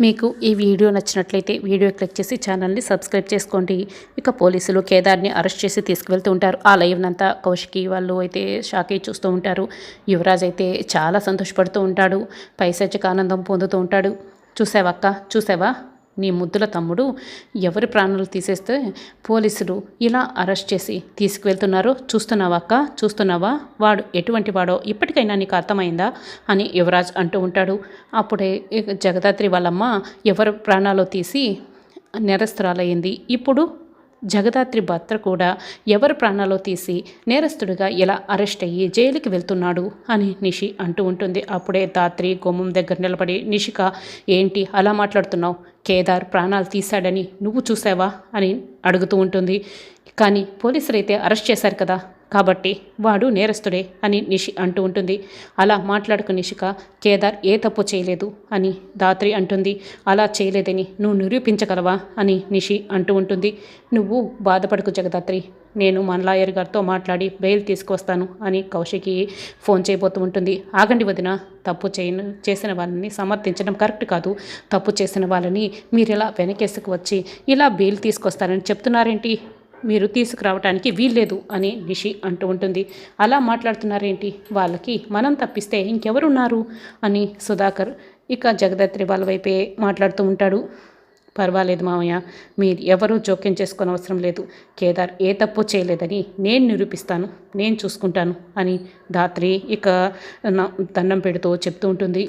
మీకు ఈ వీడియో నచ్చినట్లయితే వీడియో క్లిక్ చేసి ఛానల్ని సబ్స్క్రైబ్ చేసుకోండి. ఇక పోలీసులు కేదార్ని అరెస్ట్ చేసి తీసుకువెళ్తూ ఉంటారు. ఆ లైవ్నంతా కౌశికి వాళ్ళు అయితే షాక్ అయ్యి చూస్తూ ఉంటారు. యువరాజ్ అయితే చాలా సంతోషపడుతూ ఉంటాడు. పైశాచిక ఆనందం పొందుతూ ఉంటాడు. చూసావక్క, చూసావా, నీ ముద్దుల తమ్ముడు ఎవరి ప్రాణాలు తీసేస్తే పోలీసులు ఇలా అరెస్ట్ చేసి తీసుకువెళ్తున్నారో చూస్తున్నావా అక్క, చూస్తున్నావా, వాడు ఎటువంటి వాడో ఇప్పటికైనా నీకు అర్థమైందా అని యువరాజ్ అంటూ ఉంటాడు. అప్పుడే జగదాత్రి వాళ్ళమ్మ ఎవరి ప్రాణాలు తీసి నేరస్తురాలయ్యింది. ఇప్పుడు జగదాత్రి భర్త కూడా ఎవరి ప్రాణాలు తీసి నేరస్తుడిగా ఎలా అరెస్ట్ అయ్యి జైలుకి వెళ్తున్నాడు అని నిషి అంటూ ఉంటుంది. అప్పుడే ధాత్రి గుమ్మం దగ్గర నిలబడి, నిషిక ఏంటి అలా మాట్లాడుతున్నావు, కేదార్ ప్రాణాలు తీశాడని నువ్వు చూసావా అని అడుగుతూ ఉంటుంది. కానీ పోలీసులు అయితే అరెస్ట్ చేశారు కదా, కాబట్టి వాడు నేరస్తుడే అని నిషి అంటూ ఉంటుంది. అలా మాట్లాడుకు నిషిక, కేదార్ ఏ తప్పు చేయలేదు అని ధాత్రి అంటుంది. అలా చేయలేదని నువ్వు నిరూపించగలవా అని నిషి అంటూ ఉంటుంది. నువ్వు బాధపడకు జగదాత్రి, నేను మన లాయర్ గారితో మాట్లాడి బెయిల్ తీసుకువస్తాను అని కౌశికి ఫోన్ చేయబోతూ ఉంటుంది. ఆగండి వదిన, తప్పు చేసిన వాళ్ళని సమర్థించడం కరెక్ట్ కాదు. తప్పు చేసిన వాళ్ళని మీరు ఇలా వెనకేసుకు వచ్చి ఇలా బెయిల్ తీసుకొస్తారని చెప్తున్నారేంటి, మీరు తీసుకురావడానికి వీల్లేదు అని నిషి అంటూ ఉంటుంది. అలా మాట్లాడుతున్నారేంటి, వాళ్ళకి మనం తప్పిస్తే ఇంకెవరున్నారు అని సుధాకర్ ఇక జగదాత్రి వాళ్ళ వైపే మాట్లాడుతూ ఉంటాడు. పర్వాలేదు మామయ్య, మీరు ఎవరూ జోక్యం చేసుకునే అవసరం లేదు. కేదార్ ఏ తప్పు చేయలేదని నేను నిరూపిస్తాను, నేను చూసుకుంటాను అని ధాత్రి ఇక దండం పెడుతూ చెప్తూ ఉంటుంది.